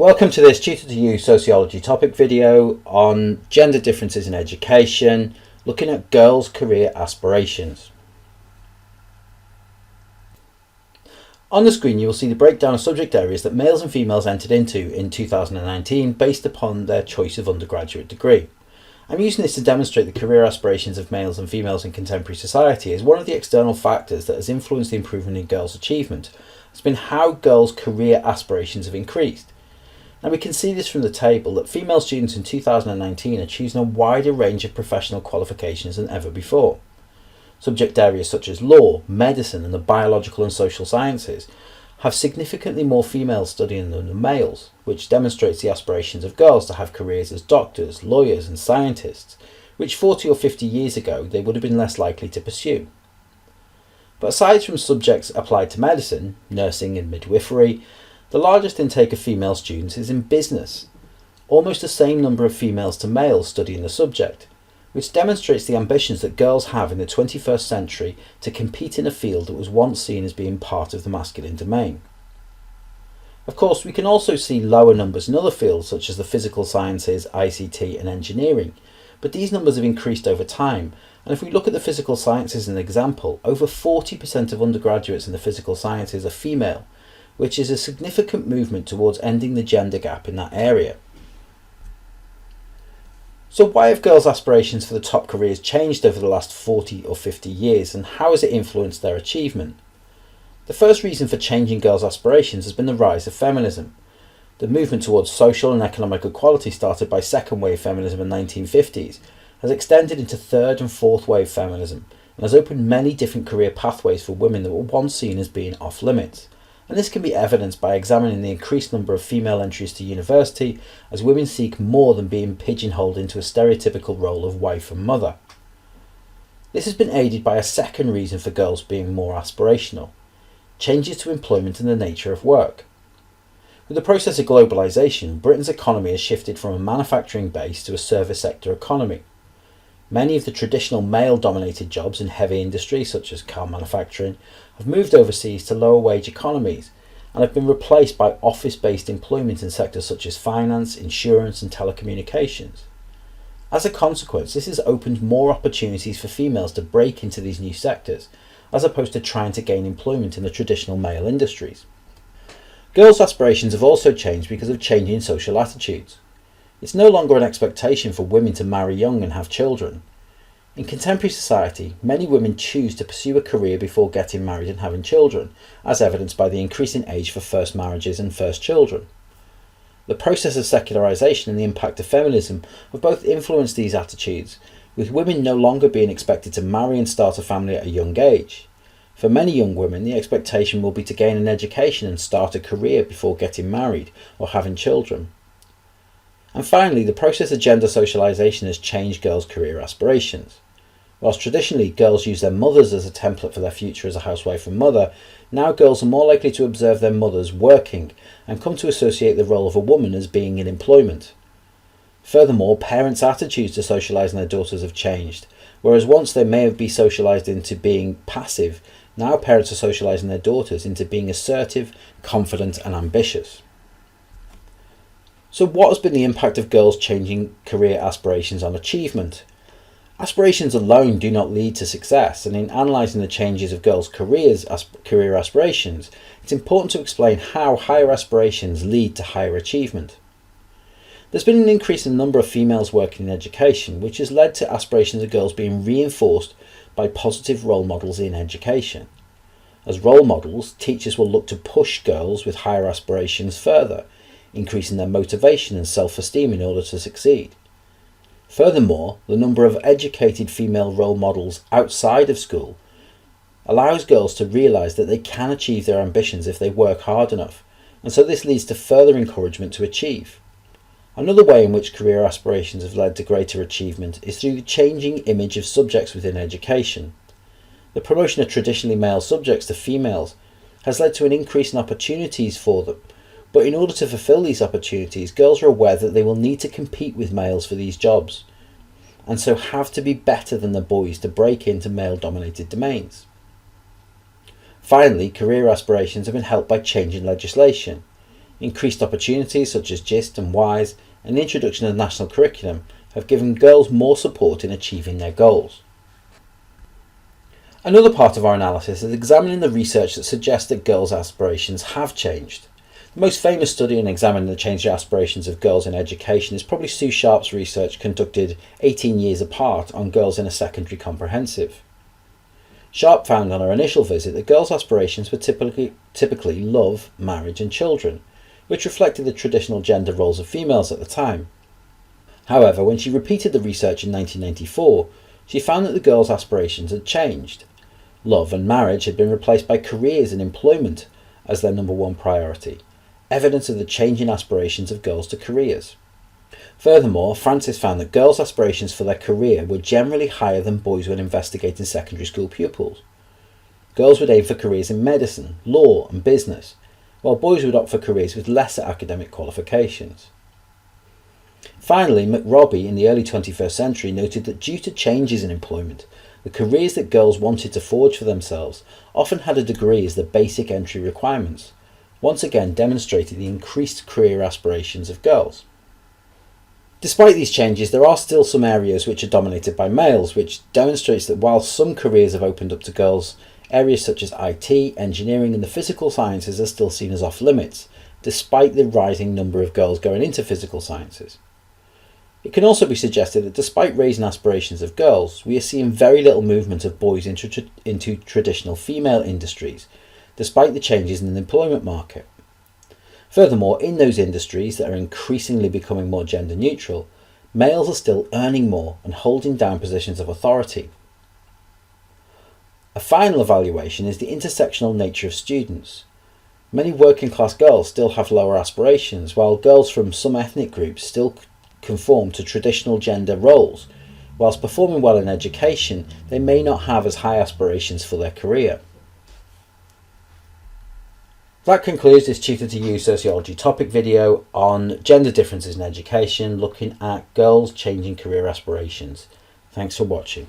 Welcome to this Tutor to You Sociology topic video on gender differences in education, looking at girls' career aspirations. On the screen you will see the breakdown of subject areas that males and females entered into in 2019 based upon their choice of undergraduate degree. I'm using this to demonstrate the career aspirations of males and females in contemporary society as one of the external factors that has influenced the improvement in girls' achievement has been how girls' career aspirations have increased. Now we can see this from the table that female students in 2019 are choosing a wider range of professional qualifications than ever before. Subject areas such as law, medicine and the biological and social sciences have significantly more females studying them than males, which demonstrates the aspirations of girls to have careers as doctors, lawyers and scientists, which 40 or 50 years ago they would have been less likely to pursue. But aside from subjects applied to medicine, nursing and midwifery, the largest intake of female students is in business. Almost the same number of females to males studying the subject, which demonstrates the ambitions that girls have in the 21st century to compete in a field that was once seen as being part of the masculine domain. Of course, we can also see lower numbers in other fields such as the physical sciences, ICT and engineering, but these numbers have increased over time, and if we look at the physical sciences as an example, over 40% of undergraduates in the physical sciences are female, which is a significant movement towards ending the gender gap in that area. So why have girls' aspirations for the top careers changed over the last 40 or 50 years, and how has it influenced their achievement? The first reason for changing girls' aspirations has been the rise of feminism. The movement towards social and economic equality started by second wave feminism in the 1950s has extended into third and fourth wave feminism and has opened many different career pathways for women that were once seen as being off limits. And this can be evidenced by examining the increased number of female entries to university as women seek more than being pigeonholed into a stereotypical role of wife and mother. This has been aided by a second reason for girls being more aspirational: changes to employment and the nature of work. With the process of globalisation, Britain's economy has shifted from a manufacturing base to a service sector economy. Many of the traditional male-dominated jobs in heavy industry, such as car manufacturing, have moved overseas to lower-wage economies and have been replaced by office-based employment in sectors such as finance, insurance and telecommunications. As a consequence, this has opened more opportunities for females to break into these new sectors, as opposed to trying to gain employment in the traditional male industries. Girls' aspirations have also changed because of changing social attitudes. It's no longer an expectation for women to marry young and have children. In contemporary society, many women choose to pursue a career before getting married and having children, as evidenced by the increasing age for first marriages and first children. The process of secularisation and the impact of feminism have both influenced these attitudes, with women no longer being expected to marry and start a family at a young age. For many young women, the expectation will be to gain an education and start a career before getting married or having children. And finally, the process of gender socialisation has changed girls' career aspirations. Whilst traditionally girls use their mothers as a template for their future as a housewife and mother, now girls are more likely to observe their mothers working and come to associate the role of a woman as being in employment. Furthermore, parents' attitudes to socialising their daughters have changed. Whereas once they may have been socialised into being passive, now parents are socialising their daughters into being assertive, confident and ambitious. So what has been the impact of girls changing career aspirations on achievement? Aspirations alone do not lead to success, and in analysing the changes of girls' career aspirations, it's important to explain how higher aspirations lead to higher achievement. There's been an increase in the number of females working in education, which has led to aspirations of girls being reinforced by positive role models in education. As role models, teachers will look to push girls with higher aspirations further, increasing their motivation and self-esteem in order to succeed. Furthermore, the number of educated female role models outside of school allows girls to realise that they can achieve their ambitions if they work hard enough, and so this leads to further encouragement to achieve. Another way in which career aspirations have led to greater achievement is through the changing image of subjects within education. The promotion of traditionally male subjects to females has led to an increase in opportunities for them. But in order to fulfil these opportunities, girls are aware that they will need to compete with males for these jobs, and so have to be better than the boys to break into male-dominated domains. Finally, career aspirations have been helped by changing legislation. Increased opportunities such as GIST and WISE and the introduction of the national curriculum have given girls more support in achieving their goals. Another part of our analysis is examining the research that suggests that girls' aspirations have changed. The most famous study in examining the changing aspirations of girls in education is probably Sue Sharp's research conducted 18 years apart on girls in a secondary comprehensive. Sharp found on her initial visit that girls' aspirations were typically love, marriage and children, which reflected the traditional gender roles of females at the time. However, when she repeated the research in 1994, she found that the girls' aspirations had changed. Love and marriage had been replaced by careers and employment as their number one priority, evidence of the changing aspirations of girls to careers. Furthermore, Francis found that girls' aspirations for their career were generally higher than boys when investigating secondary school pupils. Girls would aim for careers in medicine, law and business, while boys would opt for careers with lesser academic qualifications. Finally, McRobbie in the early 21st century noted that due to changes in employment, the careers that girls wanted to forge for themselves often had a degree as the basic entry requirements, once again demonstrating the increased career aspirations of girls. Despite these changes, there are still some areas which are dominated by males, which demonstrates that while some careers have opened up to girls, areas such as IT, engineering and the physical sciences are still seen as off limits, despite the rising number of girls going into physical sciences. It can also be suggested that despite raising aspirations of girls, we are seeing very little movement of boys into traditional female industries, despite the changes in the employment market. Furthermore, in those industries that are increasingly becoming more gender neutral, males are still earning more and holding down positions of authority. A final evaluation is the intersectional nature of students. Many working class girls still have lower aspirations, while girls from some ethnic groups still conform to traditional gender roles. Whilst performing well in education, they may not have as high aspirations for their career. That concludes this Tutor to You Sociology topic video on gender differences in education, looking at girls' changing career aspirations. Thanks for watching.